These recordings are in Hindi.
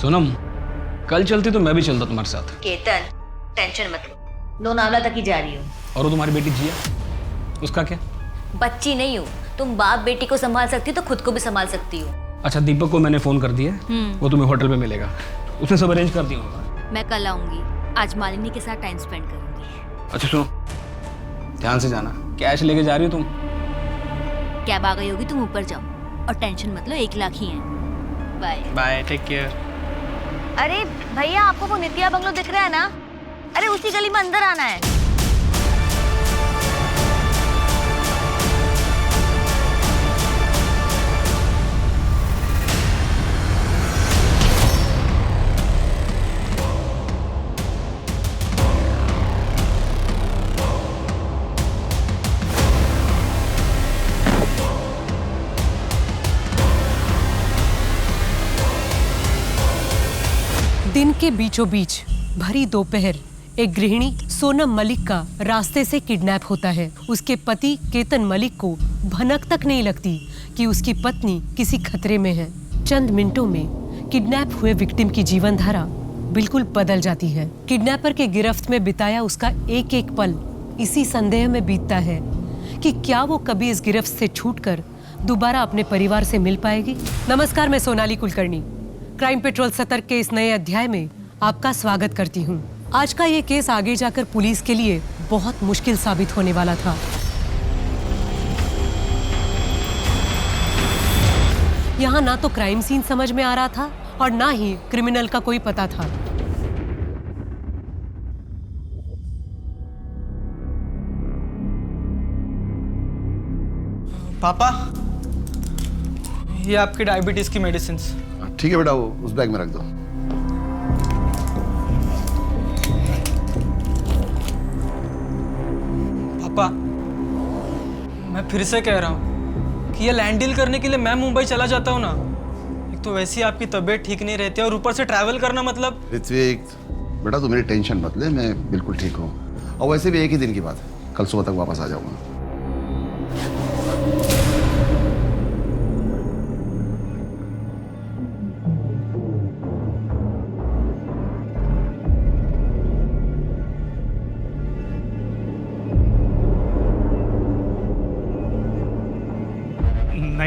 सोनम, कल चलती तो मैं भी चलता तुम्हारे साथ। केतन, टेंशन मत लो, लोनावला तक ही जा रही हूँ। और वो तुम्हारी बेटी जिया, उसका क्या? बच्ची नहीं हूँ, तुम बाप बेटी को संभाल सकती हो तो खुद को भी संभाल सकती हो। अच्छा, दीपक को मैंने फोन कर दिया, वो तुम्हें होटल पे मिलेगा, उसने सब अरेंज कर दिया होगा। मैं कल आऊंगी, आज मालिनी के साथ टाइम स्पेंड करूंगी। अच्छा सुनो, ध्यान से जाना। कैश लेके जा रही हो तुम? कैब आ गई होगी, तुम ऊपर जाओ और टेंशन मत लो, 1 लाख ही है। Bye bye, take care. अरे भैया, आपको वो नित्या बंगलो दिख रहा है ना? अरे उसी गली में अंदर आना है। दिन के बीचों बीच भरी दोपहर एक गृहिणी सोनम मलिक का रास्ते से किडनैप होता है। उसके पति केतन मलिक को भनक तक नहीं लगती कि उसकी पत्नी किसी खतरे में है। चंद मिनटों में किडनैप हुए विक्टिम की जीवन धारा बिल्कुल बदल जाती है। किडनैपर के गिरफ्त में बिताया उसका एक एक पल इसी संदेह में बीतता है कि क्या वो कभी इस गिरफ्त से छूटकर दोबारा अपने परिवार से मिल पाएगी। नमस्कार, मैं सोनाली कुलकर्णी क्राइम पेट्रोल सतर्क के इस नए अध्याय में आपका स्वागत करती हूँ। आज का ये केस आगे जाकर पुलिस के लिए बहुत मुश्किल साबित होने वाला था। यहाँ ना तो क्राइम सीन समझ में आ रहा था और ना ही क्रिमिनल का कोई पता था। पापा, ये आपकी डायबिटीज की मेडिसिन। ठीक है बेटा, वो उस बैग में रख दो। पापा, मैं फिर से कह रहा हूँ कि ये लैंड डील करने के लिए मैं मुंबई चला जाता हूँ ना। एक तो वैसे ही आपकी तबीयत ठीक नहीं रहती है और ऊपर से ट्रैवल करना मतलब। ऋत्विक बेटा, तू मेरी टेंशन मत ले, मैं बिल्कुल ठीक हूँ। और वैसे भी एक ही दिन की बात है, कल सुबह तक वापस आ जाऊंगा।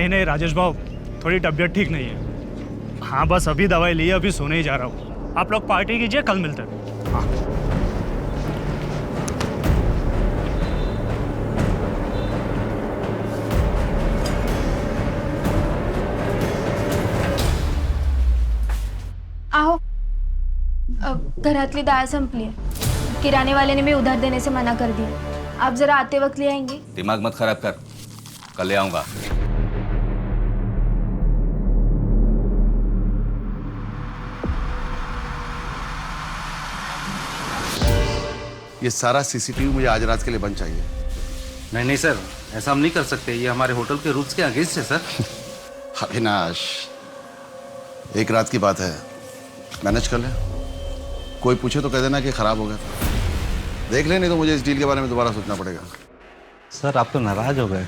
नहीं राजेश भाव, थोड़ी तबीयत ठीक नहीं है। हाँ, बस अभी दवाई ली, अभी सोने ही जा रहा हूँ। आप लोग पार्टी कीजिए, कल मिलते हैं। हाँ। आहो, घरातली डाळ संपली आहे। किराणे वाल्याने मी उधार देने से मना कर दिया। आप जरा आते वक्त ले आएंगे। दिमाग मत खराब कर, कल ले आऊंगा। ये सारा सीसीटीवी मुझे आज रात के लिए बंद चाहिए। नहीं सर, ऐसा हम नहीं कर सकते, ये हमारे होटल के रूल्स के अगेंस्ट है सर। अविनाश, एक रात की बात है, मैनेज कर ले। कोई पूछे तो कह देना कि खराब हो गया था। देख ले, नहीं तो मुझे इस डील के बारे में दोबारा सोचना पड़ेगा। सर, आप तो नाराज हो गए।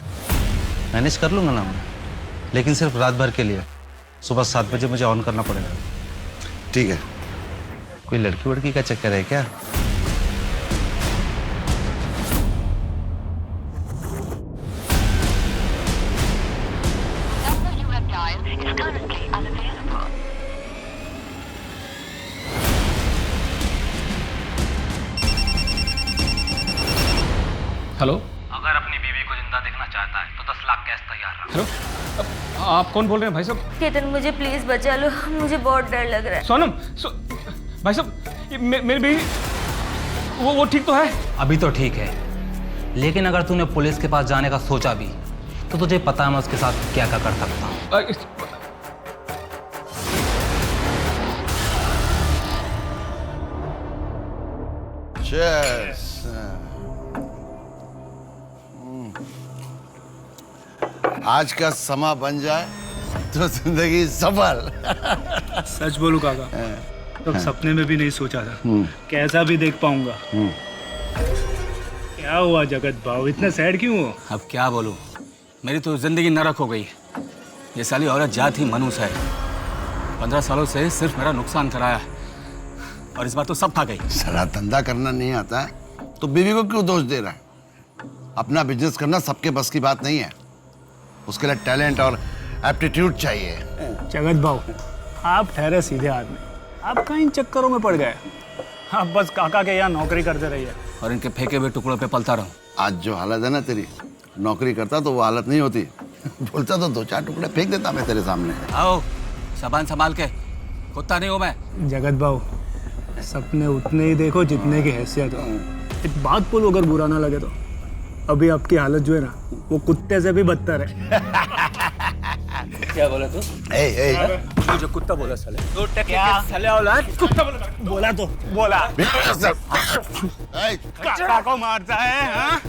मैनेज कर लूंगा ना मैं, लेकिन सिर्फ रात भर के लिए। सुबह 7 बजे मुझे ऑन करना पड़ेगा। ठीक है। कोई लड़की वड़की का चक्कर है क्या? हेलो, अगर अपनी बीवी को जिंदा देखना चाहता है तो 10 लाख कैश तैयार रख। हेलो, आप कौन बोल रहे हैं भाई साहब? केतन, मुझे प्लीज बचा लो, मुझे बहुत डर लग रहा है। सोनम, भाई साहब, मेरी बीवी वो ठीक तो है? अभी तो ठीक है, लेकिन अगर तूने पुलिस के पास जाने का सोचा भी तो तुझे पता है मैं उसके साथ क्या क्या कर सकता हूँ। Cheers. आज का समा बन जाए तो जिंदगी सफल। सच बोलूं काका, तो सपने में भी नहीं सोचा था कैसा भी देख पाऊंगा। क्या हुआ जगत भाव, इतना सैड क्यों हो? अब क्या बोलूं, मेरी तो जिंदगी नरक हो गई। ये साली औरत जात ही मनुष्य है। 15 सालों से सिर्फ मेरा नुकसान कराया है और इस बार तो सब खा गई। साला धंधा करना नहीं आता है तो बीवी को क्यों दोष दे रहा है? अपना बिजनेस करना सबके बस की बात नहीं है, उसके लिए टैलेंट और एप्टीट्यूड चाहिए। जगत भाऊ, आप ठहरे सीधे आदमी, आप कहीं इन चक्करों में पड़ गए। आप बस काका के यहाँ नौकरी करते रहिए और इनके फेंके हुए टुकड़ों पे पलता रहूं। आज जो हालत है ना तेरी, नौकरी करता तो वो हालत नहीं होती। बोलता तो 2-4 टुकड़े फेंक देता मैं तेरे सामने। आओ सामान संभाल के, कुत्ता नहीं हूं मैं। जगत भाऊ, सपने उतने ही देखो जितने की हैसियत हो। एक बात बोलो, अगर बुरा ना लगे तो, अभी आपकी हालत जो है ना वो कुत्ते से भी बदतर है। क्या बोला तू? जो कुत्ता बोला साले, क्या साले औलाद कुत्ता बोला तो बोला। काका को मारता है हाँ?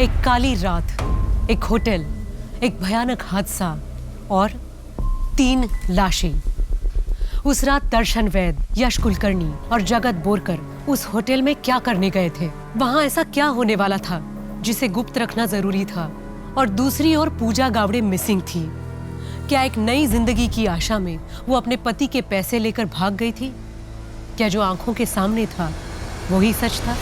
एक काली रात, एक होटल, एक भयानक हादसा और 3 लाशें। उस रात दर्शन वैद, यश कुलकर्णी और जगत बोरकर उस होटल में क्या करने गए थे? वहां ऐसा क्या होने वाला था जिसे गुप्त रखना जरूरी था? और दूसरी ओर पूजा गावड़े मिसिंग थी। क्या एक नई जिंदगी की आशा में वो अपने पति के पैसे लेकर भाग गई थी? क्या जो आंखों के सामने था वही सच था?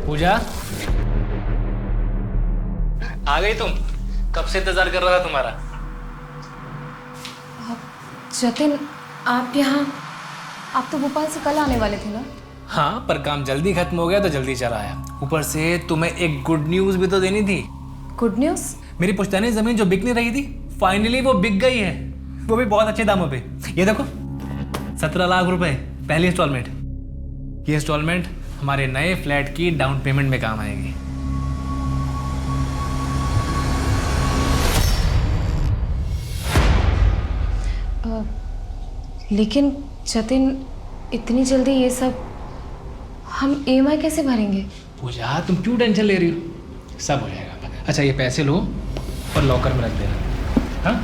पूजा, आ गई तुम? कब से इंतजार कर रहा था तुम्हारा। जतिन, आप यहाँ, आप तो भोपाल से कल आने वाले थे ना? हाँ, पर काम जल्दी खत्म हो गया तो जल्दी चला आया। ऊपर से तुम्हें एक गुड न्यूज भी तो देनी थी। Good news? मेरी पुश्तैनी जमीन जो बिक नहीं रही थी, फाइनली वो बिक गई है, वो भी बहुत अच्छे दामों पे। ये देखो, 17 लाख रुपए पहली इंस्टॉलमेंट। ये इंस्टॉलमेंट हमारे नए फ्लैट की डाउन पेमेंट में काम आएगी। लेकिन जतिन, इतनी जल्दी ये सब हम EMI कैसे भरेंगे? पूजा, तुम क्यों टेंशन ले रही हो? सब हो जाएगा। अच्छा, ये पैसे लो और लॉकर में रख देना। हाँ,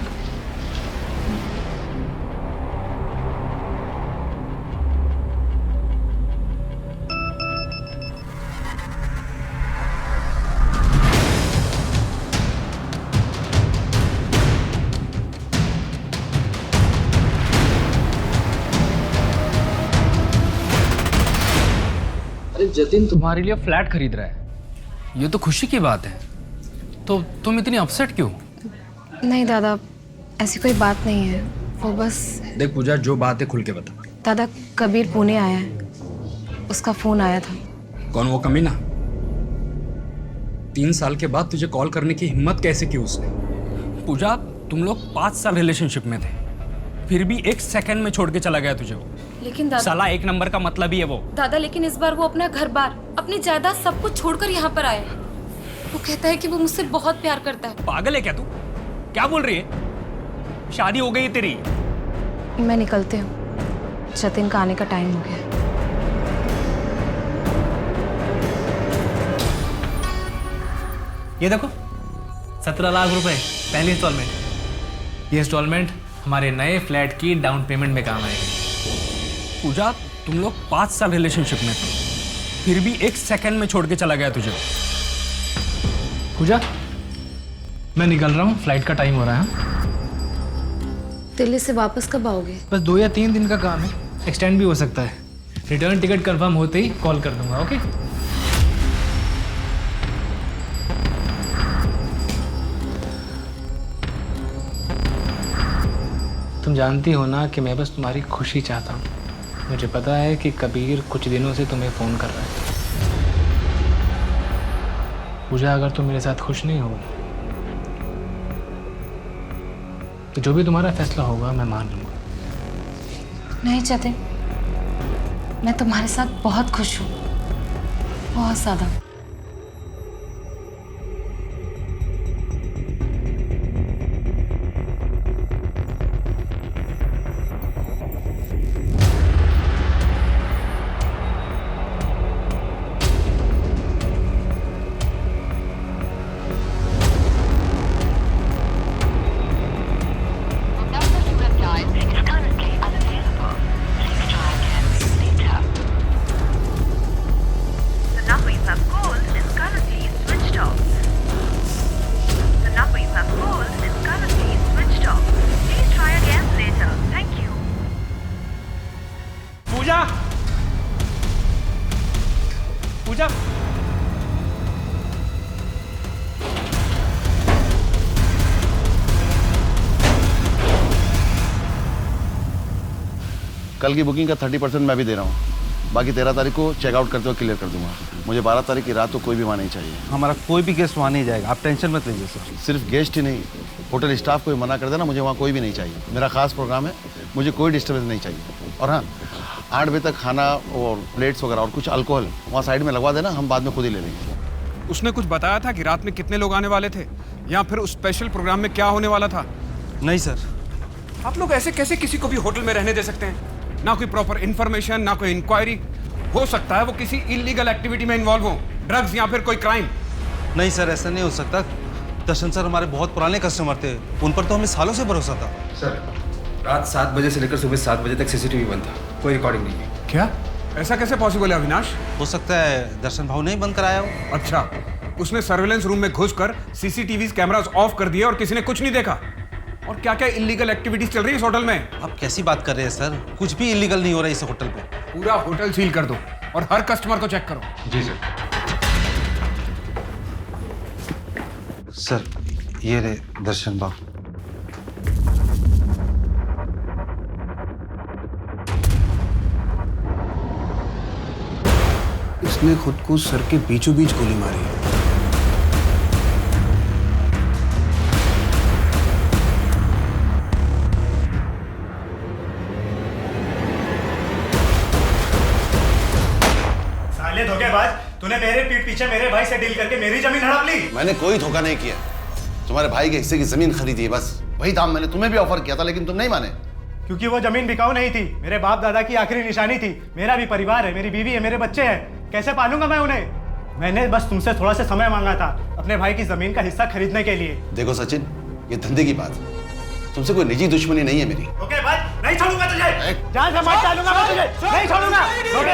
जतिन तुम्हारे लिए फ्लैट खरीद रहा है, ये तो खुशी की बात है। तो तुम इतनी अपसेट क्यों? नहीं दादा, ऐसी कोई बात नहीं है। वो बस, देख पूजा, जो बात है खुल के बता। दादा, कबीर पुणे आया है, उसका फोन आया था। कौन वो कमीना? 3 साल के बाद तुझे कॉल करने की हिम्मत कैसे की उसने? पूजा, तुम लोग 5 साल रिलेशनशिप में थे, फिर भी 1 सेकंड में छोड़ के चला गया तुझे वो। लेकिन दादा, साला 1 नंबर का मतलब ही है वो। दादा, लेकिन इस बार वो अपना घर बार, अपनी जायदाद सब कुछ छोड़कर यहाँ पर आया है। वो कहता है कि वो मुझसे बहुत प्यार करता है। पागल है क्या तू? क्या बोल रही है? शादी हो गई है तेरी? मैं निकलती हूँ, जतिन का आने का टाइम हो गया। ये देखो, 17 लाख रुपए पहली इंस्टॉलमेंट। ये इंस्टॉलमेंट हमारे नए फ्लैट की डाउन पेमेंट में काम आएगी। पूजा, तुम लोग 5 साल रिलेशनशिप में थे, फिर भी 1 सेकंड में छोड़ के चला गया तुझे। पूजा, मैं निकल रहा हूँ, फ्लाइट का टाइम हो रहा है। दिल्ली से वापस कब आओगे? बस 2 या 3 दिन का काम है, एक्सटेंड भी हो सकता है। रिटर्न टिकट कंफर्म होते ही कॉल कर दूंगा। ओके? तुम जानती हो ना कि मैं बस तुम्हारी खुशी चाहता हूँ। मुझे पता है कि कबीर कुछ दिनों से तुम्हें फ़ोन कर रहा है। पूजा, अगर तुम मेरे साथ खुश नहीं हो तो जो भी तुम्हारा फैसला होगा मैं मान लूँगा। नहीं जतिन, मैं तुम्हारे साथ बहुत खुश हूँ, बहुत ज़्यादा। पूजा, पूजा, कल की बुकिंग का 30% मैं भी दे रहा हूँ। बाकी 13 तारीख को चेकआउट करते हुए क्लियर कर दूंगा। मुझे 12 तारीख की रात को कोई भी वहाँ नहीं चाहिए। हमारा कोई भी गेस्ट वहाँ नहीं जाएगा, आप टेंशन मत लीजिए सर। सिर्फ गेस्ट ही नहीं, होटल स्टाफ को भी मना कर देना, मुझे वहाँ कोई भी नहीं चाहिए। मेरा खास प्रोग्राम है, मुझे कोई डिस्टर्बेंस नहीं चाहिए। और हाँ, 8 बजे तक खाना और प्लेट्स वगैरह और कुछ अल्कोहल वहाँ साइड में लगवा देना, हम बाद में खुद ही ले लेंगे। उसने कुछ बताया था कि रात में कितने लोग आने वाले थे या फिर उस स्पेशल प्रोग्राम में क्या होने वाला था? नहीं सर। आप लोग ऐसे कैसे किसी को भी होटल में रहने दे सकते हैं? ना कोई प्रॉपर इन्फॉर्मेशन, ना कोई इंक्वायरी। हो सकता है वो किसी इलीगल एक्टिविटी में इन्वॉल्व हो, ड्रग्स या फिर कोई क्राइम। नहीं सर, ऐसा नहीं हो सकता। दर्शन सर हमारे बहुत पुराने कस्टमर थे, उन पर तो हमें सालों से भरोसा था। सर, रात 7 बजे से लेकर सुबह 7 बजे तक सीसीटीवी बंद था, कोई रिकॉर्डिंग नहीं है। क्या? ऐसा कैसे पॉसिबल है अविनाश? हो सकता है दर्शन भाव नहीं बंद कराया हो। अच्छा, उसने सर्वेलेंस रूम में घुसकर सीसीटीवी कैमरास ऑफ कर दिए और किसी ने कुछ नहीं देखा। और क्या क्या इलीगल एक्टिविटीज चल रही है इस होटल में? आप कैसी बात कर रहे हैं सर? कुछ भी इलीगल नहीं हो रहा है इस होटल पे। पूरा होटल सील कर दो और हर कस्टमर को चेक करो। जी सर। सर, ये रे दर्शन भाव। इसने खुद को सर के बीचों बीच गोली मारी है। साले धोखेबाज, तूने मेरे पीठ पीछे मेरे भाई से डील करके मेरी जमीन हड़प ली। मैंने कोई धोखा नहीं किया। तुम्हारे भाई के हिस्से की जमीन खरीदी है, बस वही दाम मैंने तुम्हें भी ऑफर किया था, लेकिन तुम नहीं माने। क्योंकि वो जमीन बिकाऊ नहीं थी, मेरे बाप दादा की आखिरी निशानी थी। मेरा भी परिवार है, मेरी बीवी है, मेरे बच्चे हैं, कैसे पालूंगा मैं उन्हें? मैंने बस तुमसे थोड़ा सा समय मांगा था अपने भाई की जमीन का हिस्सा खरीदने के लिए। देखो सचिन, ये धंधे की बात है, तुमसे कोई निजी दुश्मनी नहीं है मेरी। धोखेबाज, नहीं छोड़ूंगा तुझे, जान से मार डालूंगा मैं तुझे, नहीं छोड़ूंगा।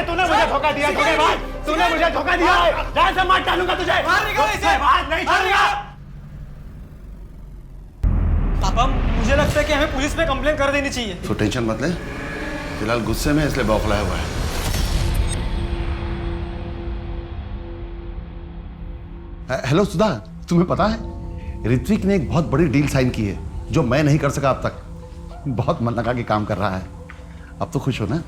तूने मुझे धोखा दिया, धोखेबाज, तूने मुझे धोखा दिया है, जान से मार डालूंगा तुझे, धोखेबाज, नहीं छोड़ूंगा। पापा, मुझे लगता है कि हमें पुलिस में कंप्लेन कर देनी चाहिए। तो टेंशन मत ले, फिलहाल गुस्से में इसलिए बौखलाया हुआ है। हेलो सुधा, तुम्हें पता है ऋत्विक ने एक बहुत बड़ी डील साइन की है जो मैं नहीं कर सका अब तक। बहुत मन लगा के काम कर रहा है। अब तो खुश हो ना?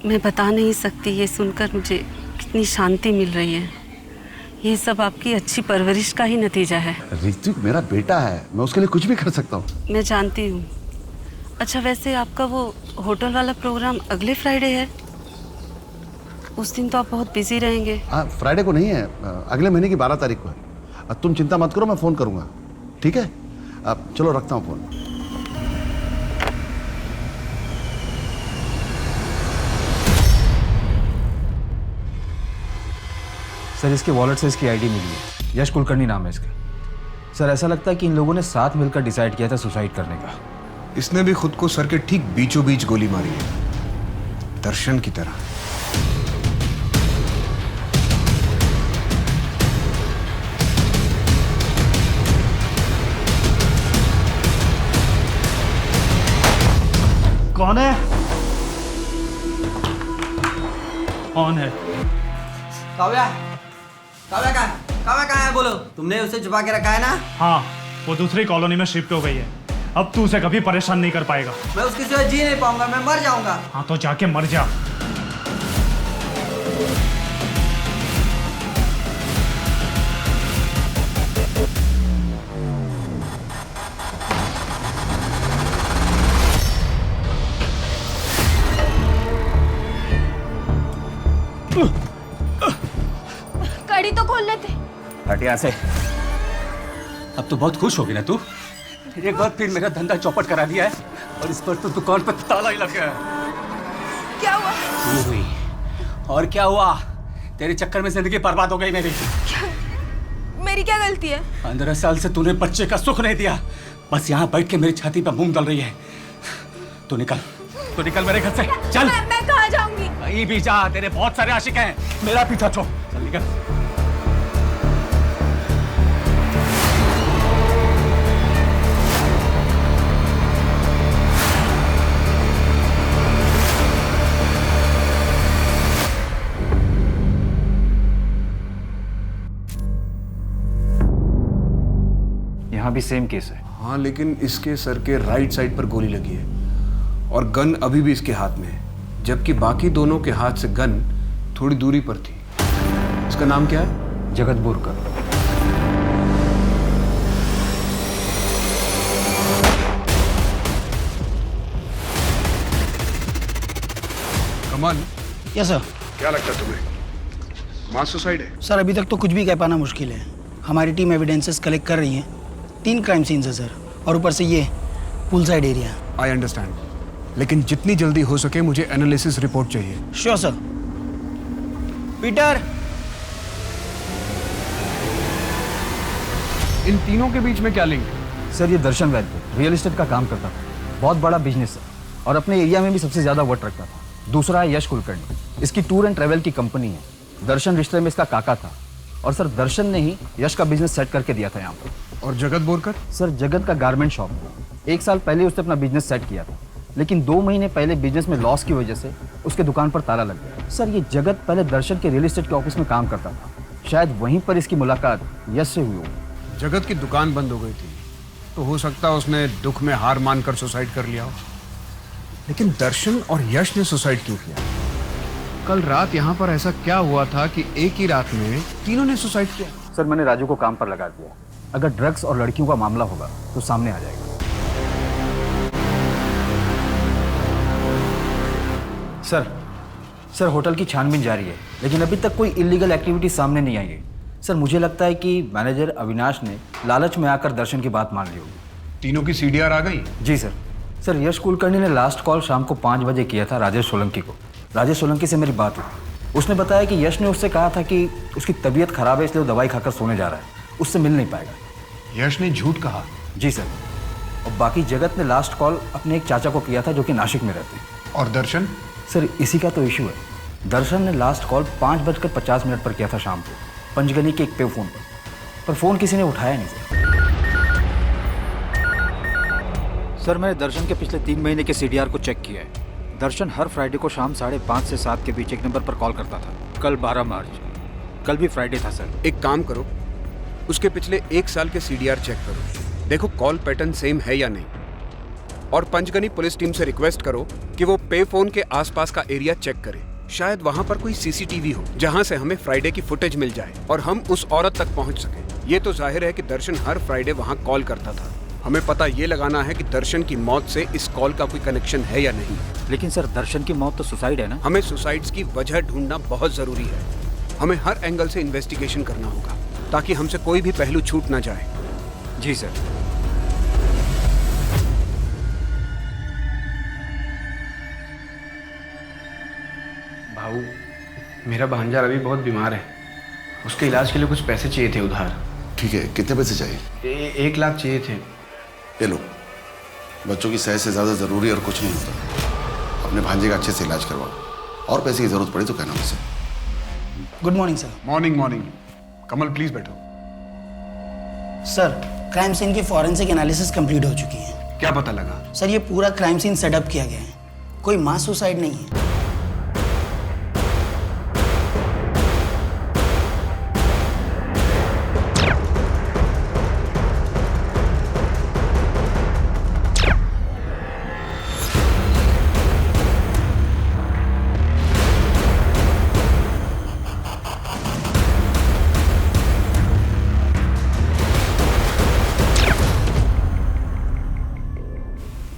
मैं बता नहीं सकती, ये सुनकर मुझे कितनी शांति मिल रही है। ये सब आपकी अच्छी परवरिश का ही नतीजा है। ऋत्विक मेरा बेटा है, मैं उसके लिए कुछ भी कर सकता हूँ। मैं जानती हूँ। अच्छा, वैसे आपका वो होटल वाला प्रोग्राम अगले फ्राइडे है, उस दिन तो आप बहुत बिजी रहेंगे। हाँ, फ्राइडे को नहीं है, अगले महीने की 12 तारीख को है। तुम चिंता मत करो, मैं फ़ोन करूँगा, ठीक है? अब चलो रखता हूँ फ़ोन। सर, इसके वॉलेट से इसकी आईडी मिली है, यश कुलकर्णी नाम है इसका। सर, ऐसा लगता है कि इन लोगों ने साथ मिलकर डिसाइड किया था सुसाइड करने का। इसने भी खुद को सर के ठीक बीचों बीच गोली मारी है, दर्शन की तरह। कौन है? कौन है? काव्या, काव्या कहाँ है बोलो? तुमने उसे छुपा के रखा है ना? हाँ, वो दूसरी कॉलोनी में शिफ्ट हो गई है। अब तू उसे कभी परेशान नहीं कर पाएगा। मैं उसके सिवा जी नहीं पाऊंगा, मैं मर जाऊंगा। हाँ तो जाके मर जा। गाड़ी तो खोल लेते। हट यहाँ से। अब तो बहुत खुश होगी ना तू? एक बार फिर मेरा धंधा चौपट करा दिया है और इस पर तो दुकान पर ताला ही लग गया है। क्या हुआ? तू हुई और क्या हुआ? तेरे चक्कर में जिंदगी बर्बाद हो गई मेरी। मेरी क्या गलती है? 15 साल से तूने बच्चे का सुख नहीं दिया, बस यहाँ बैठ के मेरी छाती पर मूंग दल रही है। तू निकल मेरे घर से, चल। मैं कहाँ जाऊंगी? कहीं भी जा, तेरे बहुत सारे आशिक हैं, मेरा पीछा छोड़, चल निकल। यहाँ भी सेम केस है। हाँ, लेकिन इसके सर के राइट साइड पर गोली लगी है और गन अभी भी इसके हाथ में है, जबकि बाकी दोनों के हाथ से गन थोड़ी दूरी पर थी। इसका नाम क्या है? जगत बोरकर। कमल। Yes sir. क्या लगता है तुम्हें, मास सुसाइड है? सर अभी तक तो कुछ भी कह पाना मुश्किल है। हमारी टीम एविडेंसेस कलेक्ट कर रही है। 3 क्राइम सीन्स है सर, और ऊपर से ये pool side area. I understand, लेकिन जितनी जल्दी हो सके मुझे एनालिसिस रिपोर्ट चाहिए। Sure sir. पीटर। इन तीनों के बीच में क्या लिंक? सर ये दर्शन वैद्य रियल एस्टेट का काम करता था, बहुत बड़ा बिजनेस है और अपने एरिया में भी सबसे ज्यादा वोट रखता था। दूसरा है यश कुलकर्णी, इसकी टूर एंड ट्रेवल की कंपनी है। दर्शन रिश्ते में इसका काका था और सर दर्शन ने ही यश का बिजनेस सेट करके दिया था यहाँ पर। और जगत बोरकर? सर जगत का गारमेंट शॉप है। 1 साल पहले उसने अपना बिजनेस सेट किया था, लेकिन 2 महीने पहले बिजनेस में लॉस की वजह से उसके दुकान पर ताला लग गया। सर ये जगत पहले दर्शन के रियल एस्टेट के ऑफिस में काम करता था, शायद वहीं पर इसकी मुलाकात यश से हुई हो। जगत की दुकान बंद हो गई थी तो हो सकता है उसने दुख में हार मानकर सुसाइड कर लिया हो, लेकिन दर्शन और यश ने सुसाइड क्यों किया? कल रात यहाँ पर ऐसा क्या हुआ था कि एक ही रात में तीनों ने सुसाइड किया? सर मैंने राजू को काम पर लगा दिया, अगर ड्रग्स और लड़कियों का मामला होगा तो सामने आ जाएगा। सर होटल की छानबीन जारी है, लेकिन अभी तक कोई इलीगल एक्टिविटी सामने नहीं आई है। सर मुझे लगता है कि मैनेजर अविनाश ने लालच में आकर दर्शन की बात मान ली होगी। तीनों की सीडीआर आ गई? जी सर। सर यश कुलकर्णी ने लास्ट कॉल शाम को 5 बजे किया था राजेश सोलंकी को। राजेश सोलंकी से मेरी बात हुई, उसने बताया कि यश ने उससे कहा था कि उसकी तबीयत खराब है इसलिए वो दवाई खाकर सोने जा रहा है, उससे मिल नहीं पाएगा। यश ने झूठ कहा? जी सर। और बाकी जगत ने लास्ट कॉल अपने एक चाचा को किया था जो कि नासिक में रहते हैं। और दर्शन? सर इसी का तो इशू है। दर्शन ने लास्ट कॉल 5:50 पर किया था शाम को, पंचगनी के एक पे फोन पर फ़ोन किसी ने उठाया नहीं सर। मैंने दर्शन के पिछले 3 महीने के CDR को चेक किया है। दर्शन हर फ्राइडे को शाम 5:30 से 7 के बीच एक नंबर पर कॉल करता था। कल 12 मार्च, कल भी फ्राइडे था सर। एक काम करो, उसके पिछले 1 साल के CDR चेक करो, देखो कॉल पैटर्न सेम है या नहीं। और पंचगनी पुलिस टीम से रिक्वेस्ट करो कि वो पे फोन के आसपास का एरिया चेक करे, शायद वहां पर कोई CCTV हो जहां से हमें फ्राइडे की फुटेज मिल जाए और हम उस औरत तक पहुंच सके। ये तो जाहिर है कि दर्शन हर फ्राइडे वहां कॉल करता था, हमें पता ये लगाना है कि दर्शन की मौत से इस कॉल का कोई कनेक्शन है या नहीं। लेकिन सर दर्शन की मौत तो सुसाइड है ना? हमें सुसाइड्स की वजह ढूंढना बहुत जरूरी है। हमें हर एंगल से इन्वेस्टिगेशन करना होगा ताकि हमसे कोई भी पहलू छूट ना जाए। जी सर। भाऊ, मेरा भांजा रवि बहुत बीमार है, उसके इलाज के लिए कुछ पैसे चाहिए थे उधार। ठीक है, कितने पैसे चाहिए? 1 लाख चाहिए थे। ये लो, बच्चों की सेहत से ज़्यादा ज़रूरी और कुछ नहीं होता। अपने भांजे का अच्छे से इलाज करवाओ, और पैसे की ज़रूरत पड़ी तो कहना मुझसे। Good morning sir. Morning morning. Kamal please बैठो। सर क्राइम सीन की फॉरेंसिक एनालिसिस कंप्लीट हो चुकी है। क्या पता लगा? सर ये पूरा क्राइम सीन सेटअप किया गया है, कोई मास सुसाइड नहीं है।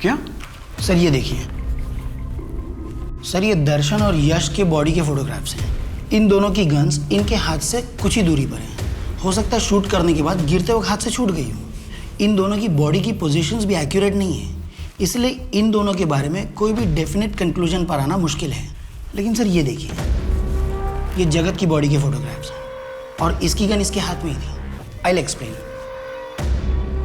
क्या? सर ये देखिए, सर ये दर्शन और यश के बॉडी के फोटोग्राफ्स हैं। इन दोनों की गन्स इनके हाथ से कुछ ही दूरी पर हैं। हो सकता है शूट करने के बाद गिरते वक्त हाथ से छूट गई हो। इन दोनों की बॉडी की पोजीशंस भी एक्यूरेट नहीं है, इसलिए इन दोनों के बारे में कोई भी डेफिनेट कंक्लूजन पर आना मुश्किल है। लेकिन सर ये देखिए, ये जगत की बॉडी के फोटोग्राफ्स हैं और इसकी गन इसके हाथ में ही थी। I will explain.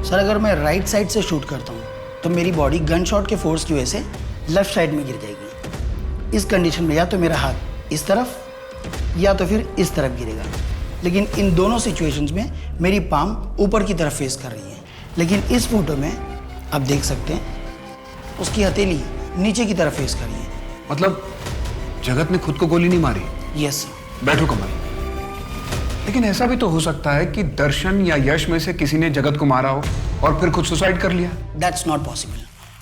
सर अगर मैं राइट साइड से शूट करता हूँ तो मेरी बॉडी गन शॉट के फोर्स की वजह से लेफ्ट साइड में गिर जाएगी। इस कंडीशन में या तो मेरा हाथ इस तरफ या तो फिर इस तरफ गिरेगा। लेकिन इन दोनों सिचुएशंस में मेरी पाम ऊपर की तरफ फेस कर रही है। लेकिन इस फोटो में आप देख सकते हैं उसकी हथेली नीचे की तरफ फेस कर रही है। मतलब जगत ने खुद को गोली नहीं मारी? Yes sir. बैठो कमल। लेकिन ऐसा भी तो हो सकता है कि दर्शन या यश में से किसी ने जगत को मारा हो और फिर खुद सुसाइड कर लिया। दैट्स नॉट पॉसिबल,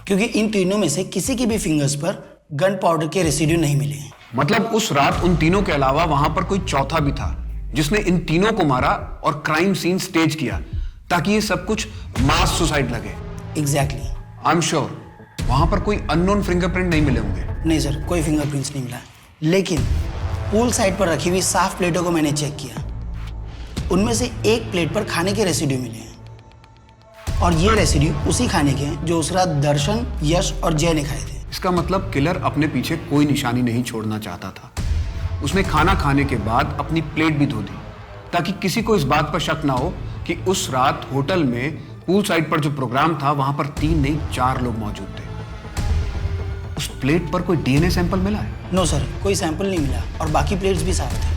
क्योंकि इन तीनों में से किसी की भी फिंगर्स पर गन पाउडर के रेसिड्यू नहीं मिले हैं। मतलब उस रात उन तीनों के अलावा वहां पर कोई चौथा भी था जिसने इन तीनों को मारा और क्राइम सीन स्टेज किया ताकि ये सब कुछ मास सुसाइड लगे। एग्जैक्टली। आई एम श्योर वहां पर कोई अननोन फिंगरप्रिंट नहीं मिले होंगे। नहीं सर, कोई फिंगरप्रिंट्स नहीं मिला। लेकिन पूल साइड पर रखी हुई साफ प्लेटों को मैंने चेक किया, उनमें से एक प्लेट पर खाने के रेसिड्यू मिले हैं और ये रेसिड्यू उसी खाने के हैं जो उस रात दर्शन, यश और जय ने खाए थे। इसका मतलब किलर अपने पीछे कोई निशानी नहीं छोड़ना चाहता था। उसने खाना खाने के बाद अपनी प्लेट भी धो दी ताकि किसी को इस बात पर शक ना हो कि उस रात होटल में पूल साइड पर जो प्रोग्राम था वहां पर 3 नहीं 4 लोग मौजूद थे। उस प्लेट पर कोई डीएनए सैंपल मिला है? नो सर, कोई सैंपल नहीं मिला और बाकी प्लेट्स भी साफ थे।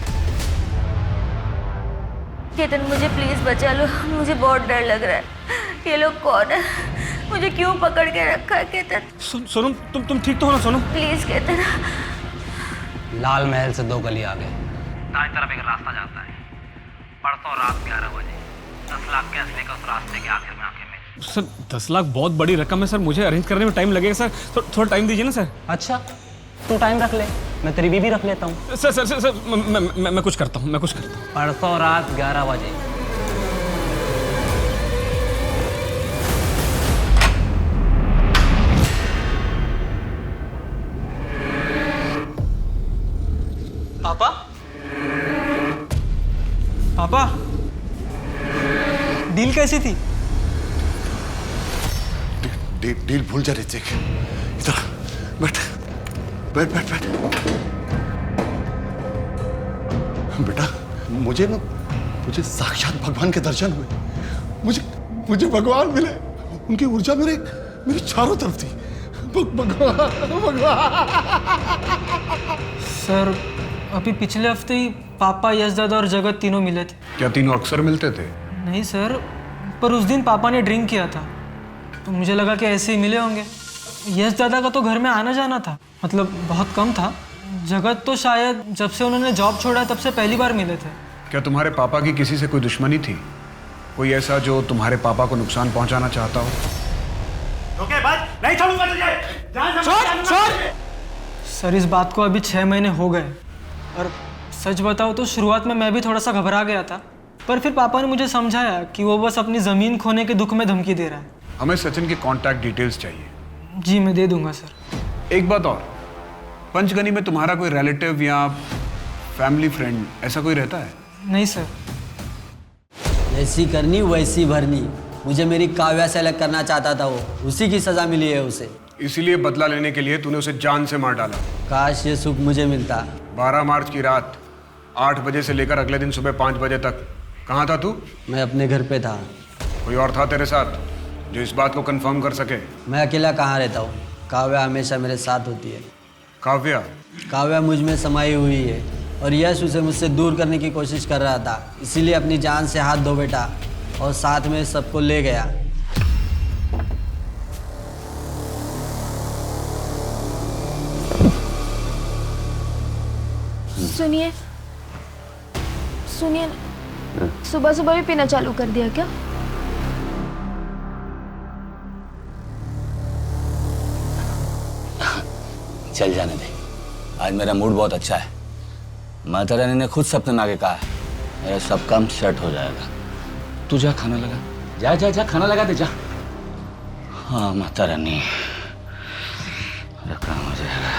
केतन मुझे प्लीज बचा लो, मुझे बहुत डर लग रहा है। ये लोग कौन है? मुझे क्यों पकड़ के रखा है केतन? सोनम तुम ठीक तो हो ना सोनम? प्लीज केतन। लाल महल से 2 गली आगे दाएं तरफ एक रास्ता जाता है। परसों रात 11 बजे 10 लाख के असले का उस रास्ते के आखिर में आके मिले। सर 10 लाख बहुत बड़ी रकम है सर, मुझे अरेंज करने में टाइम लगेगा सर। थोड़ा टाइम दीजिए ना सर। अच्छा तू टाइम रख ले, मैं तेरी बीवी रख लेता हूँ। सर सर सर, सर मैं कुछ करता हूँ, परसों रात 11 बजे। पापा पापा डील कैसी थी? डील भूल जा ऋतिक। इधर बैठ बैठ बैठ बैठ। बेटा मुझे साक्षात भगवान के दर्शन हुए। मुझे भगवान मिले, उनकी ऊर्जा मेरी चारों तरफ थी। भगवान। सर अभी पिछले हफ्ते ही पापा, यश दादा और जगत तीनों मिले थे। क्या तीनों अक्सर मिलते थे? नहीं सर, पर उस दिन पापा ने ड्रिंक किया था तो मुझे लगा कि ऐसे ही मिले होंगे। यश दादा का तो घर में आना जाना था, मतलब बहुत कम था। जगत तो शायद जब से उन्होंने जॉब छोड़ा तब से पहली बार मिले थे। क्या तुम्हारे पापा की किसी से कोई दुश्मनी थी? कोई ऐसा जो तुम्हारे पापा को नुकसान पहुंचाना चाहता हो? नहीं छोड़ूंगा तुझे। सर इस बात को अभी 6 महीने हो गए और सच बताओ तो शुरुआत में मैं भी थोड़ा सा घबरा गया था, पर फिर पापा ने मुझे समझाया कि वो बस अपनी ज़मीन खोने के दुख में धमकी दे रहा है। हमें सचिन के कॉन्टैक्ट डिटेल्स चाहिए। जी मैं दे दूंगा सर। एक बात और, पंचगनी में तुम्हारा कोई रिलेटिव या फैमिली फ्रेंड ऐसा कोई रहता है? नहीं सर। जैसी करनी वैसी भरनी। मुझे मेरी काव्या से अलग करना चाहता था वो, उसी की सजा मिली है उसे। इसीलिए बदला लेने के लिए तूने उसे जान से मार डाला। काश ये सुख मुझे मिलता। 12 मार्च की रात 8 बजे से लेकर अगले दिन सुबह 5 बजे तक कहाँ था तू? मैं अपने घर पे था। कोई और था तेरे साथ जो इस बात को कंफर्म कर सके? मैं अकेला कहाँ रहता हूँ, काव्या हमेशा मेरे साथ होती है। काव्या? काव्या मुझ में समाई हुई है और यश उसे मुझसे दूर करने की कोशिश कर रहा था, इसीलिए अपनी जान से हाथ धो बैठा और साथ में सबको ले गया। सुनिए सुनिए, सुबह सुबह भी पीना चालू कर दिया क्या? चल जाने दे, आज मेरा मूड बहुत अच्छा है। माता रानी ने खुद सपने में आके कहा है मेरा सब काम सेट हो जाएगा। तू जा खाना लगा, जा जा जा खाना लगा दे जा। हाँ माता रानी, मेरा काम हो जाएगा।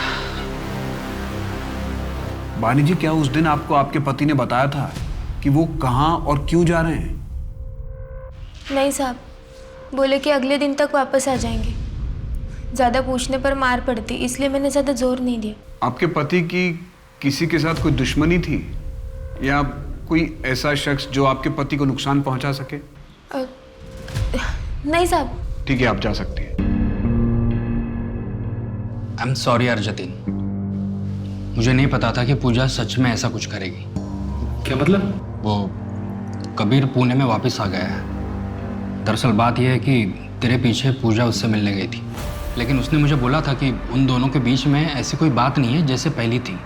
बानी जी, क्या उस दिन आपको आपके पति ने बताया था कि वो कहाँ और क्यों जा रहे हैं? नहीं साहब, बोले कि अगले दिन तक वापस आ जाएंगे। ज़्यादा पूछने पर मार पड़ती, इसलिए मैंने ज़्यादा जोर नहीं दिया। आपके पति की किसी के साथ कोई दुश्मनी थी या कोई ऐसा शख्स जो आपके पति को नुकसान पहुंचा सके? नहीं साहब। ठीक है, आप जा सकती हैं। आई एम सॉरी यार जतिन, मुझे नहीं पता था कि पूजा सच में ऐसा कुछ करेगी। क्या मतलब? वो कबीर पुणे में वापस आ गया है। दरअसल बात यह है कि तेरे पीछे पूजा उससे मिलने गई थी, लेकिन उसने मुझे बोला था कि उन दोनों के बीच में ऐसी कोई बात नहीं है जैसे पहली थी,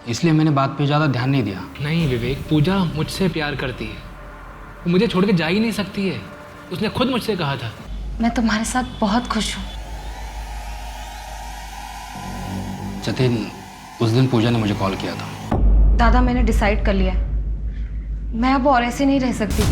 इसलिए मैंने बात पे ज़्यादा ध्यान नहीं दिया। नहीं विवेक, पूजा मुझसे प्यार करती है, वो मुझे छोड़ के जा ही नहीं सकती है। उसने खुद मुझसे कहा था। मैं तुम्हारे साथ बहुत खुश हूँ। जतिन, उस दिन पूजा ने मुझे कॉल किया था। दादा, मैंने डिसाइड कर लिया है, मैं अब और ऐसे नहीं रह सकती।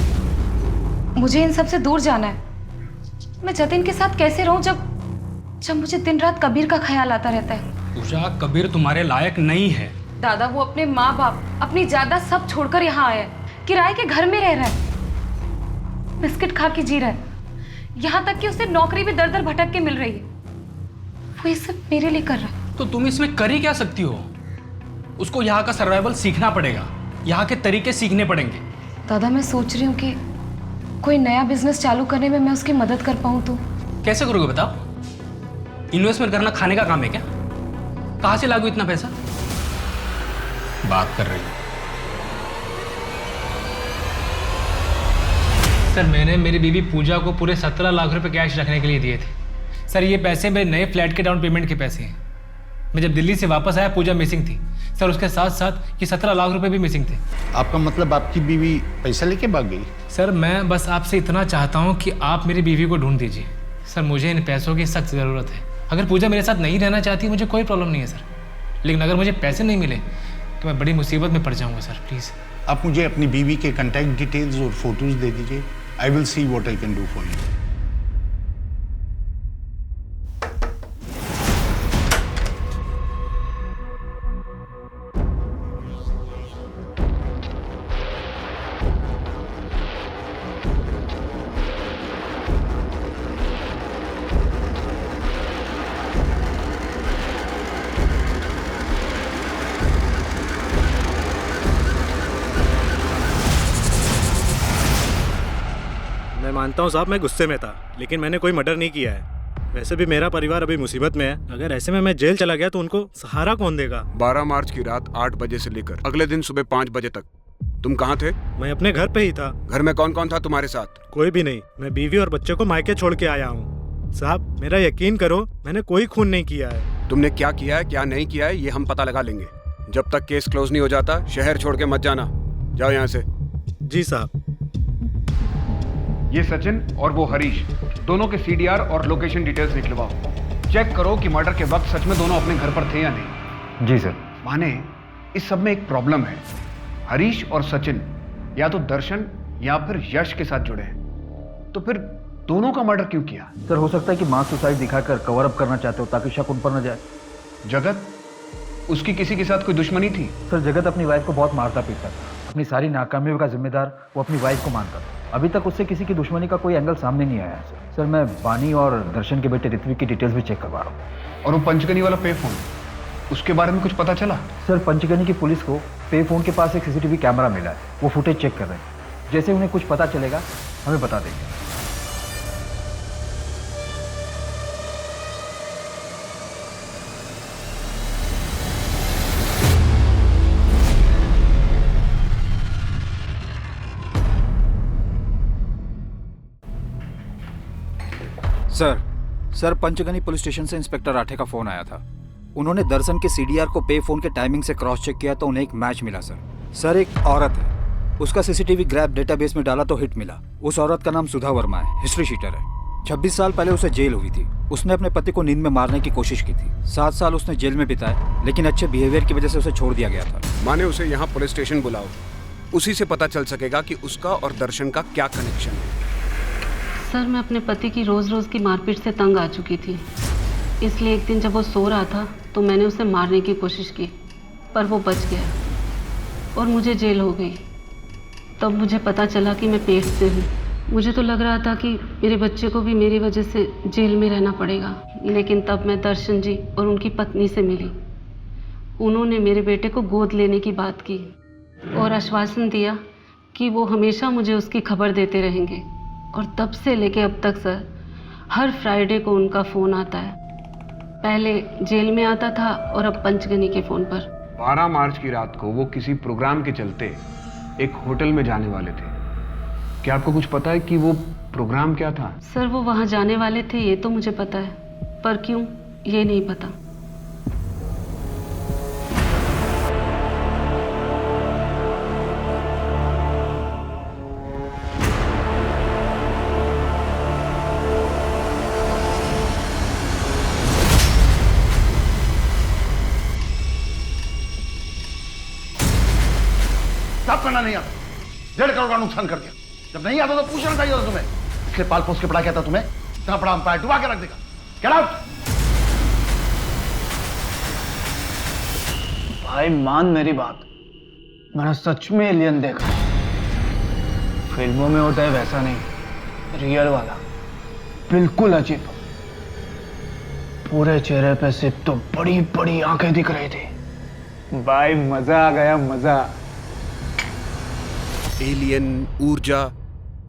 मुझे इन सब से दूर जाना है। मैं जतिन के साथ कैसे रहूं जब मुझे दिन रात कबीर का ख्याल आता रहता है। पूजा, कबीर तुम्हारे लायक नहीं है। दादा, वो अपने माँ बाप, अपनी जायदाद सब छोड़कर यहाँ आया है, किराए के घर में रह रहा है, बिस्किट खा के जी रहा है, यहाँ तक कि उसे नौकरी भी दर दर भटक के मिल रही है। वो ये सब मेरे लिए कर रहा है। तो तुम इसमें कर ही क्या सकती हो? उसको यहाँ का सर्वाइवल सीखना पड़ेगा, यहाँ के तरीके सीखने पड़ेंगे। दादा, मैं सोच रही हूँ कि कोई नया बिजनेस चालू करने में मैं उसकी मदद कर पाऊँ तो। कैसे करोगे बताओ? इन्वेस्टमेंट करना खाने का काम है क्या? कहाँ से लागू इतना पैसा? बात कर रही है। सर, मैंने मेरी बीवी पूजा को पूरे 17 लाख रुपए कैश रखने के लिए दिए थे। सर, ये पैसे मेरे नए फ्लैट के डाउन पेमेंट के पैसे हैं। मैं जब दिल्ली से वापस आया, पूजा मिसिंग थी सर। उसके साथ साथ ये 17 लाख रुपए भी मिसिंग थे। आपका मतलब आपकी बीवी पैसा लेके भाग गई? सर, मैं बस आपसे इतना चाहता हूँ कि आप मेरी बीवी को ढूंढ दीजिए। सर, मुझे इन पैसों की सख्त ज़रूरत है। अगर पूजा मेरे साथ नहीं रहना चाहती, मुझे कोई प्रॉब्लम नहीं है सर, लेकिन अगर मुझे पैसे नहीं मिले तो मैं बड़ी मुसीबत में पड़ जाऊँगा सर। प्लीज़ आप मुझे अपनी बीवी के कॉन्टैक्ट डिटेल्स और फोटोज़ दे दीजिए। I will see what I can do for you. मैं मानता हूँ साहब, मैं गुस्से में था, लेकिन मैंने कोई मर्डर नहीं किया है। वैसे भी मेरा परिवार अभी मुसीबत में है। अगर ऐसे में मैं जेल चला गया तो उनको सहारा कौन देगा? 12 मार्च की रात 8 बजे से लेकर अगले दिन सुबह 5 बजे तक तुम कहाँ थे? मैं अपने घर पे ही था। घर में कौन कौन था तुम्हारे साथ? कोई भी नहीं। मैं बीवी और बच्चे को मायके छोड़ के आया हूँ। साहब, मेरा यकीन करो, मैंने कोई खून नहीं किया है। तुमने क्या किया है, क्या नहीं किया है, ये हम पता लगा लेंगे। जब तक केस क्लोज नहीं हो जाता, शहर छोड़ के मत जाना। जाओ यहाँ से। जी साहब। ये सचिन और वो हरीश, दोनों के CDR और लोकेशन डिटेल्स निकलवाओ। चेक करो कि मर्डर के वक्त सच में दोनों अपने घर पर थे या नहीं। जी सर। माने, इस सब में एक प्रॉब्लम है। हरीश और सचिन या तो दर्शन या फिर यश के साथ जुड़े हैं, तो फिर दोनों का मर्डर क्यों किया? सर, हो सकता है कि मास सुसाइड दिखाकर कवर अप करना चाहते हो ताकि शक उन पर न जाए। जगत, उसकी किसी के साथ कोई दुश्मनी थी? सर, जगत अपनी वाइफ को बहुत मारता पीटता था। अपनी सारी नाकामियों का जिम्मेदार वो अपनी वाइफ को मानता था। अभी तक उससे किसी की दुश्मनी का कोई एंगल सामने नहीं आया है सर। मैं बानी और दर्शन के बेटे ऋत्विक की डिटेल्स भी चेक करवा रहा हूँ। और वो पंचगनी वाला पे फोन, उसके बारे में कुछ पता चला? सर, पंचगनी की पुलिस को पे फोन के पास एक CCTV कैमरा मिला है। वो फुटेज चेक कर रहे हैं। जैसे उन्हें कुछ पता चलेगा हमें बता देंगे। सर, पंचगनी पुलिस स्टेशन से इंस्पेक्टर राठे का फोन आया था। उन्होंने दर्शन के CDR को पे फोन के टाइमिंग से क्रॉस चेक किया तो उन्हें एक मैच मिला सर, एक औरत है, उसका CCTV ग्रैब डेटाबेस में डाला तो हिट मिला। उस औरत का नाम सुधा वर्मा है, हिस्ट्री शीटर है। 26 साल पहले उसे जेल हुई थी। उसने अपने पति को नींद में मारने की कोशिश की थी। 7 साल उसने जेल में बिताए, लेकिन अच्छे बिहेवियर की वजह से उसे छोड़ दिया गया था। माने उसे यहाँ पुलिस स्टेशन बुलाओ, उसी से पता चल सकेगा कि उसका और दर्शन का क्या कनेक्शन है। सर, मैं अपने पति की रोज़ रोज़ की मारपीट से तंग आ चुकी थी, इसलिए एक दिन जब वो सो रहा था तो मैंने उसे मारने की कोशिश की, पर वो बच गया और मुझे जेल हो गई। तब मुझे पता चला कि मैं पेट से हूँ। मुझे तो लग रहा था कि मेरे बच्चे को भी मेरी वजह से जेल में रहना पड़ेगा, लेकिन तब मैं दर्शन जी और उनकी पत्नी से मिली। उन्होंने मेरे बेटे को गोद लेने की बात की और आश्वासन दिया कि वो हमेशा मुझे उसकी खबर देते रहेंगे। और तब से लेके अब तक सर, हर फ्राइडे को उनका फ़ोन आता है। पहले जेल में आता था और अब पंचगनी के फ़ोन पर। 12 मार्च की रात को वो किसी प्रोग्राम के चलते एक होटल में जाने वाले थे। क्या आपको कुछ पता है कि वो प्रोग्राम क्या था? सर वो वहाँ जाने वाले थे ये तो मुझे पता है, पर क्यों ये नहीं पता। साफ करना नहीं आता, 1.5 करोड़ का नुकसान कर दिया। जब नहीं आता तो पूछना चाहिए था तुम्हें। इसलिए पाल पोस के पढ़ा क्या था तुम्हें? इतना बड़ा अंपायर डुबा के रख देगा। Get out. भाई मान मेरी बात, मैंने सच में एलियन देखा। फिल्मों में होता है वैसा नहीं, रियल वाला, बिल्कुल अजीब। पूरे चेहरे पे सिर्फ तो बड़ी बड़ी आंखें दिख रही थी। भाई मजा आ गया, मजा। एलियन, ऊर्जा,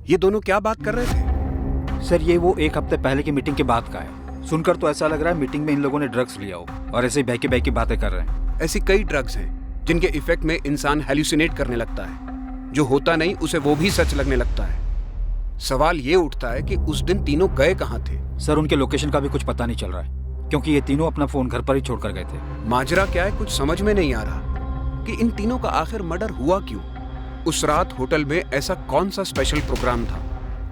ये दोनों क्या बात कर रहे थे? सर ये वो 1 हफ्ते पहले की मीटिंग के बाद का है। सुनकर तो ऐसा लग रहा है मीटिंग में इन लोगों ने ड्रग्स लिया हो और ऐसे बहकी बहकी बातें कर रहे हैं। ऐसी कई ड्रग्स हैं जिनके इफेक्ट में इंसान हेल्यूसिनेट करने लगता है। जो होता नहीं उसे वो भी सच लगने लगता है। सवाल ये उठता है कि उस दिन तीनों गए कहाँ थे? सर उनके लोकेशन का भी कुछ पता नहीं चल रहा है, क्योंकि ये तीनों अपना फोन घर पर ही छोड़कर गए थे। माजरा क्या है कुछ समझ में नहीं आ रहा कि इन तीनों का आखिर मर्डर हुआ क्यों। उस रात होटल में ऐसा कौन सा स्पेशल प्रोग्राम था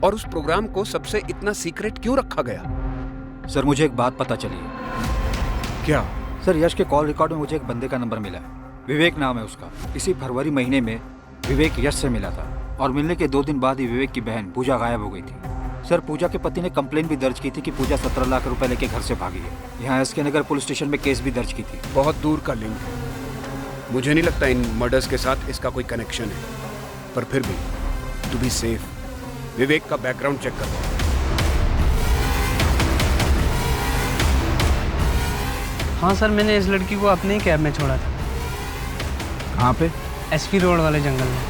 और उस प्रोग्राम को सबसे इतना सीक्रेट क्यों रखा गया? सर मुझे एक बात पता चली है। क्या? सर यश के कॉल रिकॉर्ड में मुझे एक बंदे का नंबर मिला है, विवेक नाम है उसका। इसी फरवरी महीने में विवेक यश से मिला था और मिलने के 2 दिन बाद ही विवेक की बहन पूजा गायब हो गई थी। सर पूजा के पति ने कंप्लेन भी दर्ज की थी कि पूजा 17 लाख रुपए लेके घर से भागी है। यहाँ एसके नगर पुलिस स्टेशन में केस भी दर्ज की थी। बहुत दूर का लिंक है। मुझे नहीं लगता इन मर्डर्स के साथ इसका कोई कनेक्शन है, पर फिर भी टू बी सेफ विवेक का बैकग्राउंड चेक करो। हाँ सर, मैंने इस लड़की को अपने ही कैब में छोड़ा था। कहाँ पे? एसपी रोड वाले जंगल में।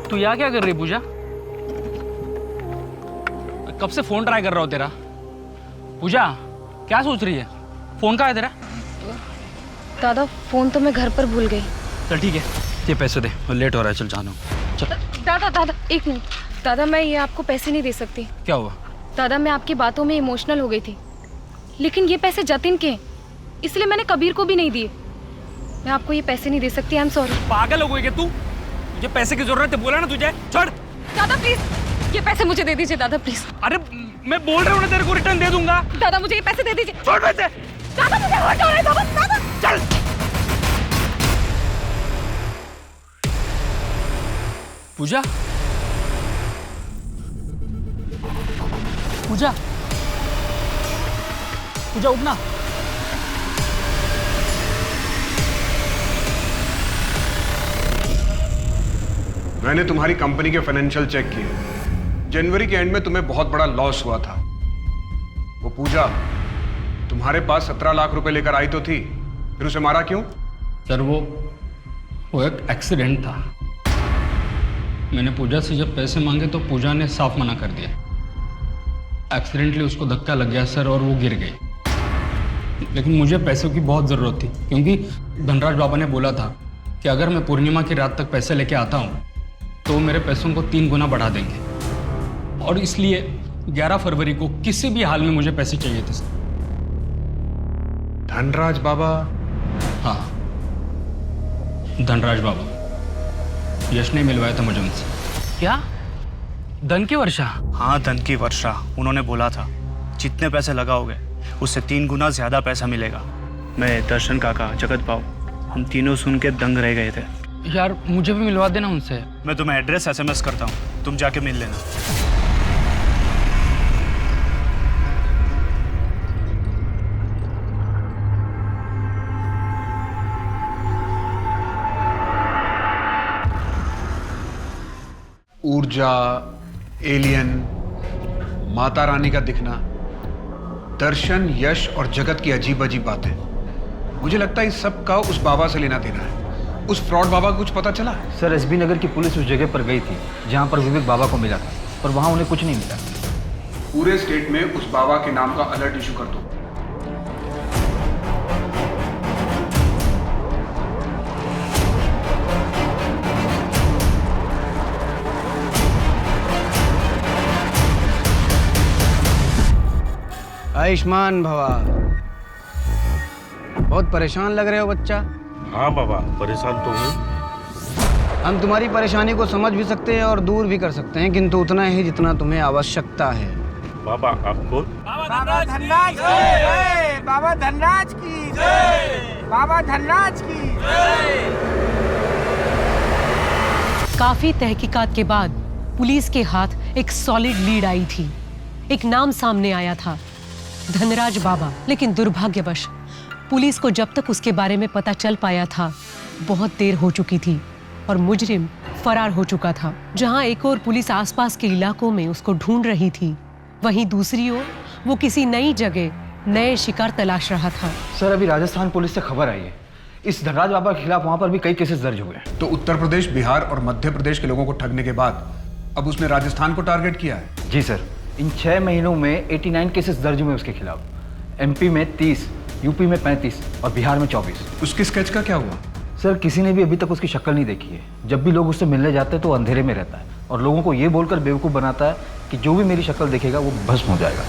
तू यहाँ क्या कर रही पूजा? कब से फोन ट्राई कर रहा हूँ तेरा। पूजा क्या सोच रही है? फोन कहाँ है तेरा? दादा फोन तो मैं घर पर भूल गई। चल ठीक है, ये पैसे दे, मैं लेट हो रहा है, चल जाना। चल। दादा दादा एक मिनट। दादा मैं ये आपको पैसे नहीं दे सकती। क्या हुआ? दादा मैं आपकी बातों में इमोशनल हो गई थी, लेकिन ये पैसे जतिन के हैं, इसलिए मैंने कबीर को भी नहीं दिए। मैं आपको ये पैसे नहीं दे सकती। I am sorry. पागल हो गई क्या तू? मुझे पैसे की जरूरत है, बोला ना तुझे। छोड़। दादा प्लीज ये पैसे मुझे दे दीजिए दादा प्लीज। अरे मैं बोल रहा हूँ ना तेरे को रिटर्न दे दूंगा। दादा मुझे ये पैसे दे दीजिए। छोड़ पैसे। दादा मुझे हर्ट हो रहा है दादा। चल। पूजा, पूजा, पूजा उठना। मैंने तुम्हारी कंपनी के फाइनेंशियल चेक किए। जनवरी के एंड में तुम्हें बहुत बड़ा लॉस हुआ था। वो पूजा तुम्हारे पास 17 लाख रुपए लेकर आई तो थी, फिर उसे मारा क्यों? सर वो एक एक्सीडेंट था। मैंने पूजा से जब पैसे मांगे तो पूजा ने साफ मना कर दिया। एक्सीडेंटली उसको धक्का लग गया सर और वो गिर गई। लेकिन मुझे पैसों की बहुत ज़रूरत थी, क्योंकि धनराज बाबा ने बोला था कि अगर मैं पूर्णिमा की रात तक पैसे लेके आता हूँ तो मेरे पैसों को 3 गुना बढ़ा देंगे। और इसलिए 11 फरवरी को किसी भी हाल में मुझे पैसे चाहिए थे सर। धनराज बाबा? हाँ, धनराज बाबा। यश ने मिलवाया था मुझे उनसे। क्या? धन की वर्षा? हाँ, धन की वर्षा। उन्होंने बोला था जितने पैसे लगाओगे उससे 3 गुना ज़्यादा पैसा मिलेगा। मैं, दर्शन काका, जगत बाबू, हम तीनों सुन के दंग रह गए थे। यार मुझे भी मिलवा देना उनसे। मैं तुम्हें एड्रेस SMS करता हूँ, तुम जाके मिल लेना। ऊर्जा, एलियन, माता रानी का दिखना, दर्शन, यश और जगत की अजीब अजीब बातें। मुझे लगता है इस सब का उस बाबा से लेना देना है। उस फ्रॉड बाबा को कुछ पता चला? सर, SB नगर की पुलिस उस जगह पर गई थी जहां पर विवेक बाबा को मिला था, पर वहां उन्हें कुछ नहीं मिला। पूरे स्टेट में उस बाबा के नाम का अलर्ट इशू कर दो। आयुष्मान भवा। बहुत परेशान लग रहे हो बच्चा। हाँ बाबा, परेशान तो हूँ। हम तुम्हारी परेशानी को समझ भी सकते हैं और दूर भी कर सकते हैं, किंतु उतना ही जितना तुम्हें आवश्यकता है। बाबा आपको बाबा धनराज की जय, बाबा धनराज की जय, बाबा धनराज की जय। काफी तहकीकात के बाद पुलिस के हाथ एक सॉलिड लीड आई थी। एक नाम सामने आया था, धनराज बाबा। लेकिन दुर्भाग्यवश पुलिस को जब तक उसके बारे में पता चल पाया था बहुत देर हो चुकी थी और मुजरिम फरार हो चुका था। जहां एक और पुलिस आसपास के इलाकों में उसको ढूंढ रही थी, वहीं दूसरी ओर वो किसी नई जगह नए शिकार तलाश रहा था। सर, अभी राजस्थान पुलिस से खबर आई है, इस धनराज बाबा के खिलाफ वहां पर भी कई केसेस दर्ज हुए हैं। तो उत्तर प्रदेश, बिहार और मध्य प्रदेश के लोगों को ठगने के बाद अब उसने राजस्थान को टारगेट किया है। जी सर, इन 6 महीनों में 89 केसेस दर्ज हुए उसके खिलाफ। MP में 30, UP में 35 और बिहार में 24। उसकी स्केच का क्या हुआ? सर, किसी ने भी अभी तक उसकी शक्ल नहीं देखी है। जब भी लोग उससे मिलने जाते हैं तो अंधेरे में रहता है और लोगों को ये बोलकर बेवकूफ़ बनाता है कि जो भी मेरी शक्ल देखेगा वो भस्म हो जाएगा।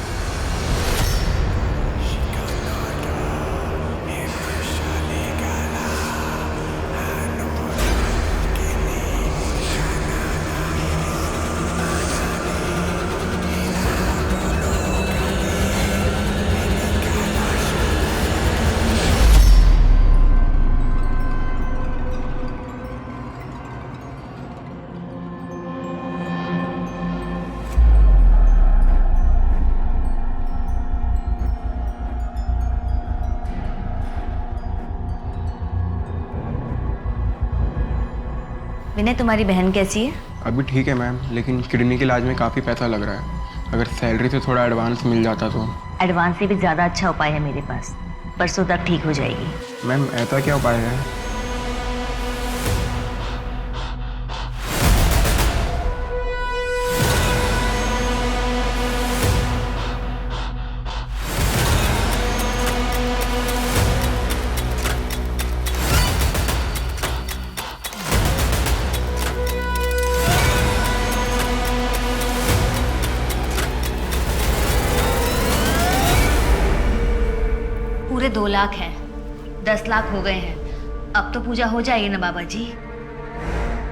विनय, तुम्हारी बहन कैसी है? अभी ठीक है मैम, लेकिन किडनी के इलाज में काफ़ी पैसा लग रहा है। अगर सैलरी से थोड़ा एडवांस मिल जाता तो। एडवांस से भी ज़्यादा अच्छा उपाय है मेरे पास, परसों तक ठीक हो जाएगी। मैम, ऐसा क्या उपाय है? पूरे 2 लाख हैं, 10 लाख हो गए हैं। अब तो पूजा हो जाएगी ना बाबा जी?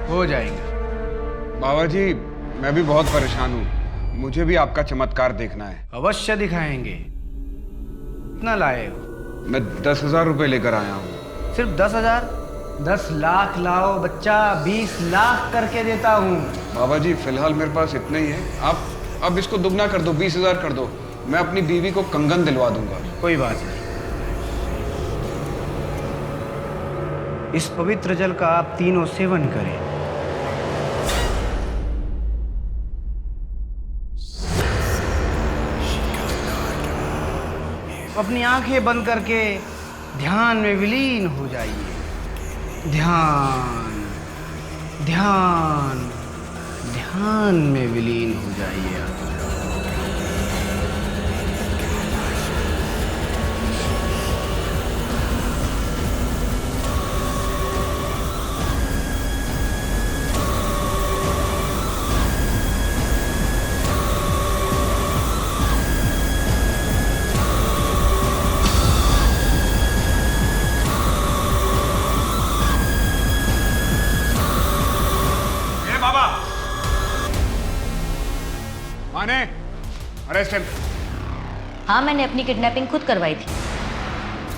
हो जाएगा। बाबा जी, मैं भी बहुत परेशान हूँ, मुझे भी आपका चमत्कार देखना है। अवश्य दिखाएंगे। कितना लाए हो? मैं 10,000 रुपये लेकर आया हूँ। सिर्फ 10,000? 10 लाख लाओ बच्चा, 20 लाख करके देता हूँ। बाबा जी, फिलहाल मेरे पास इतना ही है। आप अब इसको दुगना कर दो, 20,000 कर दो। मैं अपनी बीवी को कंगन दिलवा दूंगा। कोई बात नहीं। इस पवित्र जल का आप तीनों सेवन करें। अपनी आंखें बंद करके ध्यान में विलीन हो जाइए। ध्यान, ध्यान, ध्यान में विलीन हो जाइए आप। माने अरेस्ट हिम। हाँ, मैंने अपनी किडनैपिंग खुद करवाई थी।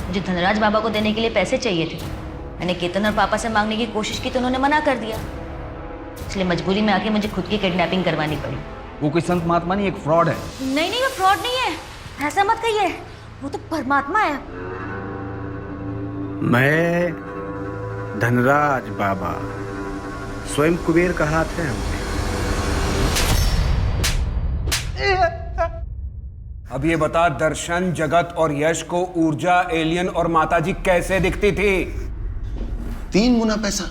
मुझे धनराज बाबा को देने के लिए पैसे चाहिए थे। मैंने केतन और पापा से मांगने की कोशिश की तो उन्होंने मना कर दिया, इसलिए मजबूरी में आके मुझे खुद की किडनैपिंग करवानी पड़ी। वो कोई संत महात्मा नहीं, एक फ्रॉड है। नहीं नहीं, वो फ्रॉड नहीं है, ऐसा मत कहिए, वो तो परमात्मा है। मैं धनराज बाबा, स्वयं कुबेर का हाथ है हमसे। अब ये बता, दर्शन, जगत और यश को ऊर्जा, एलियन और माताजी कैसे दिखती थी? 3 गुना पैसा,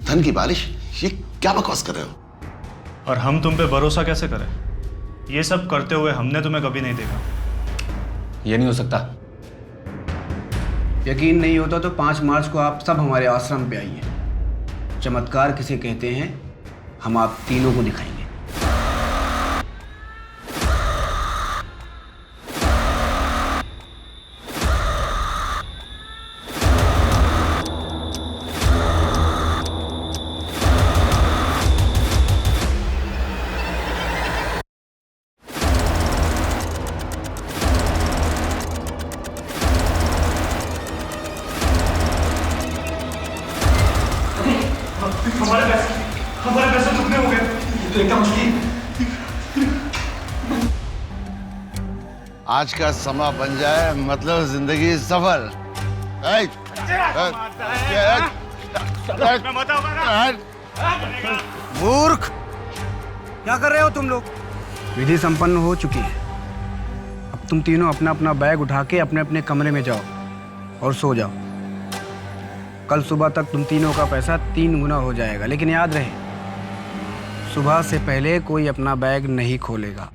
धन की बारिश, ये क्या बकवास कर रहे हो? और हम तुम पे भरोसा कैसे करें? ये सब करते हुए हमने तुम्हें कभी नहीं देखा। ये नहीं हो सकता। यकीन नहीं होता तो 5 मार्च को आप सब हमारे आश्रम पे आइए। चमत्कार किसे कहते हैं, हम आप तीनों को दिखाएंगे। हमारे पैसे दुगने हो गए, तो एकदम असली। आज का समा बन जाए मतलब जिंदगी सफल। मूर्ख, क्या कर रहे हो तुम लोग? विधि संपन्न हो चुकी है। अब तुम तीनों अपना अपना बैग उठा के अपने अपने कमरे में जाओ और सो जाओ। कल सुबह तक तुम तीनों का पैसा 3 गुना हो जाएगा, लेकिन याद रहे, सुबह से पहले कोई अपना बैग नहीं खोलेगा।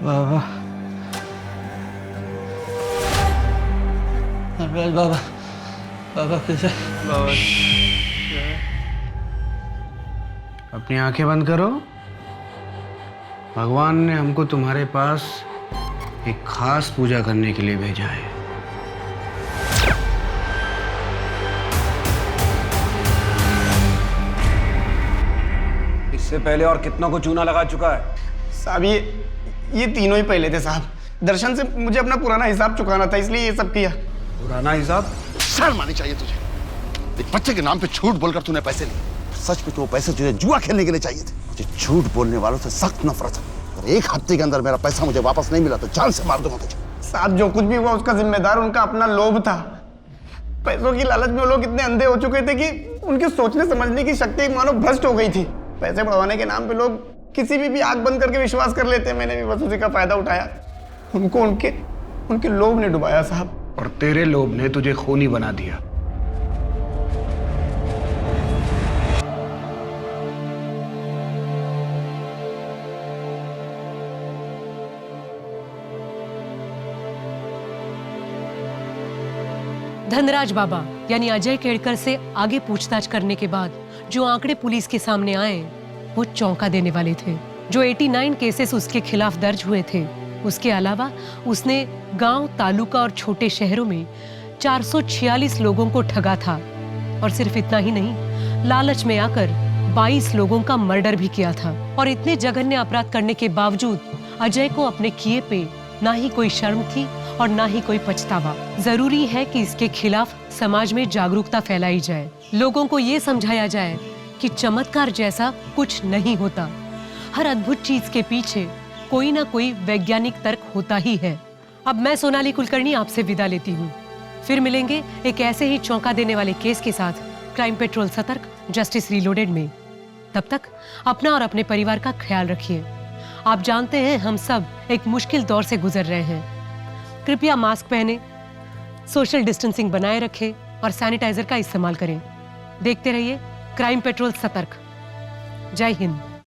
बाबा, धनराज बाबा, बाबा कैसे? बाबा अपनी आंखें बंद करो। भगवान ने हमको तुम्हारे पास एक खास पूजा करने के लिए भेजा है। इससे पहले और कितनों को चूना लगा चुका है? साहब ये तीनों ही पहले थे साहब। दर्शन से मुझे अपना पुराना हिसाब चुकाना था, इसलिए ये सब किया। पुराना हिसाब? शर्म आनी चाहिए तुझे। एक बच्चे के नाम पे झूठ बोलकर तूने पैसे लिए। सच में तो वो पैसे तुझे जुआ खेलने के लिए चाहिए थे। मुझे झूठ बोलने वालों से सख्त नफरत है। अगर 1 हफ्ते के अंदर मेरा पैसा मुझे वापस नहीं मिला तो जान से मार दूंगा तुझे। साहब, जो कुछ भी हुआ उसका जिम्मेदार उनका अपना लोभ था। पैसों की लालच में वो लोग इतने अंधे हो चुके थे कि उनके सोचने समझने की शक्ति मानो भ्रष्ट हो गई थी। पैसे बढ़वाने के नाम पे लोग किसी भी आंख बंद करके विश्वास कर लेते हैं। मैंने भी बस उसी का फायदा उठाया। उनको उनके लोभ ने डुबाया साहब। और तेरे लोभ ने तुझे खूनी बना दिया। धनराज बाबा यानी अजय केड़कर से आगे पूछताछ करने के बाद जो आंकड़े पुलिस के सामने आए वो चौंका देने वाले थे। जो 89 केसेस उसके खिलाफ दर्ज हुए थे, उसके अलावा उसने गांव, तालुका और छोटे शहरों में 446 लोगों को ठगा था। और सिर्फ इतना ही नहीं, लालच में आकर 22 लोगों का मर्डर भी किया था। और इतने जघन्य अपराध करने के बावजूद अजय को अपने किए पे ना ही कोई शर्म थी और ना ही कोई पछतावा। जरूरी है कि इसके खिलाफ समाज में जागरूकता फैलाई जाए, लोगों को ये समझाया जाए कि चमत्कार जैसा कुछ नहीं होता। हर अद्भुत चीज के पीछे कोई ना कोई वैज्ञानिक तर्क होता ही है। अब मैं सोनाली कुलकर्णी आपसे विदा लेती हूँ। फिर मिलेंगे एक ऐसे ही चौंका देने वाले केस के साथ क्राइम पेट्रोल सतर्क, जस्टिस रीलोडेड में। तब तक अपना और अपने परिवार का ख्याल रखिए। आप जानते हैं हम सब एक मुश्किल दौर से गुजर रहे हैं। कृपया मास्क पहने, सोशल डिस्टेंसिंग बनाए रखें और सैनिटाइजर का इस्तेमाल करें। देखते रहिए क्राइम पेट्रोल सतर्क। जय हिंद।